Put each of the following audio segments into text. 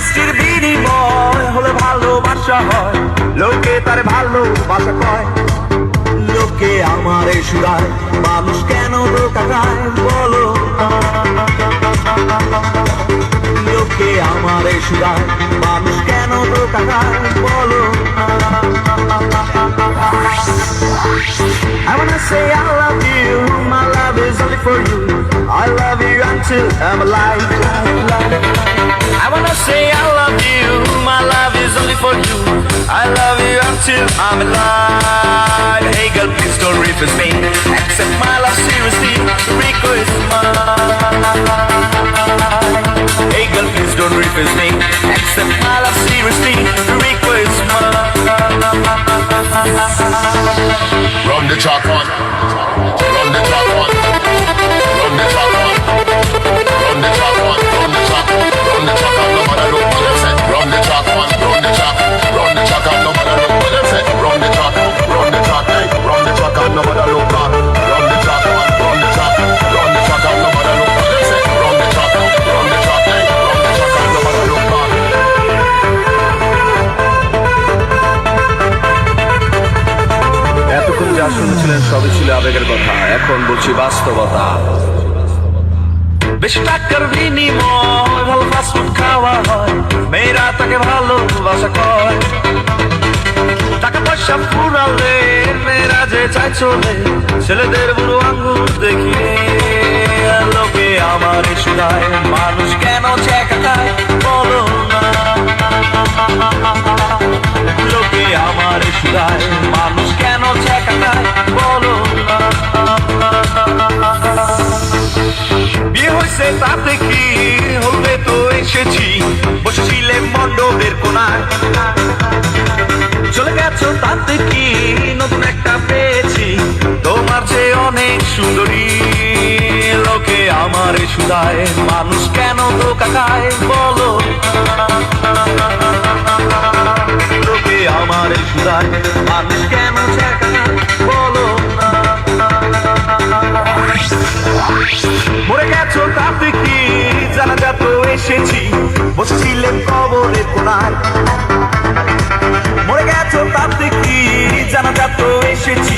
বৃষ্টির বিনিময় হলে ভালোবাসা হয়, লোকে তার ভালোবাসা কয়। লোকে আমারে শুধায়, মানুষ কেন ধোঁকা খায় বলো। লোকে আমারে শুধায়, মানুষ কেন ধোঁকা খায় বলো। I wanna say I love you, my love is only for you. I love you until I'm alive. I wanna say I love you, my love is only for you. I love you until I'm alive. Hey girl, please don't refuse me. Accept my love seriously, the request is mine. Hey girl, please don't refuse me. Accept my love seriously, the request is mine. Run the track on, run the track on, run the track on, run the track on, run the track, run the track on. No matter look what them say. Run the track on, run the track, run the track on. No matter look what them say. Run the track, run the track, hey, run the track on. No matter look back. Run the track on, run the track, run the track on. No matter look what them say. Run the track, run the track, hey, run the track on. No matter look back. এতক্ষণ যা শুনেছিলেন সবই ছিল আবেগের কথা, এখন বলছি বাস্তবতা। বেশি টাকার বিনিময় ভালো ফাস্টফুড খাওয়া হয়, মেয়েরা তাকে ভালোবাসা কয়। টাকা পয়সা ফুরালে মেয়েরা যে চাই চলে, ছেলেদের বুড়ো আঙ্গুল দেখিয়ে। লোকে আমার শুধায়, মানুষ কেন ছেঁকা খায় বলো না। লোকে আমার শুধায়, মানুষ কেন ছেঁকা খায় বলো না। বিয়ে হয়েছে তাতে কি, হলবে তো এসেছি, বসেছিলে মণ্ডপের কোনায়। চলে গেছো তাতে কি, নতুন একটা পেয়েছি, তোমার চেয়ে অনেক সুন্দরী। লোকে আমার শুধায়, মানুষ কেন ধোঁকা খায় বলো। লোকে আমার শুধায়, মানুষ কেন ছেঁকা খায় বলো। মরে গেছো তাতে কি, জানাজা তো এসেছি, বসেছিলেন কবরের কোনায়। মরে গেছো তাতে কি, জানাজা তো এসেছি,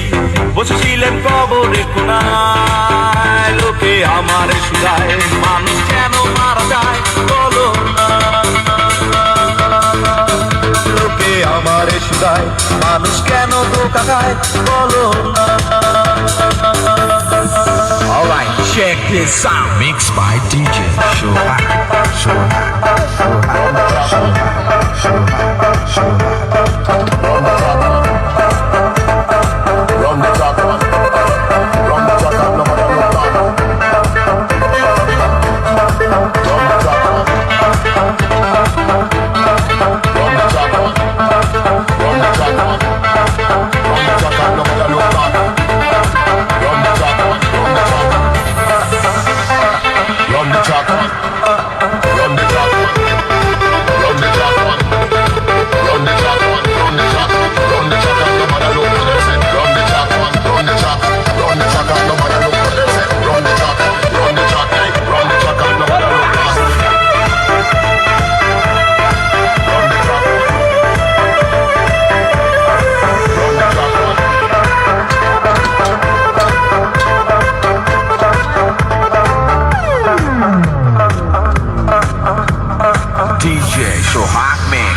বসেছিলেন কবরের কোনায়। লোকে আমার শুধায়, মানুষ কেন মারা যায় বলো না। লোকে আমার শুধায়, মানুষ কেন ধোঁকা খায় বলো না। Alright, check this out. Mixed by DJ Shohak. Run the track on, run the track on. No matter look back. Run the track on, run the track on, run the track on, run the track on. No matter look back. Run the track on, run the track on, run the track on, run the track on, run the track on, run the track on, run the track, run the track on. No matter look what they say. Run the track on, run the track, run the track on. No matter look what they say. Run the track, run the track, hey, run the track on. No matter look back. Run the track on, run the track on. DJ Shohak Mix.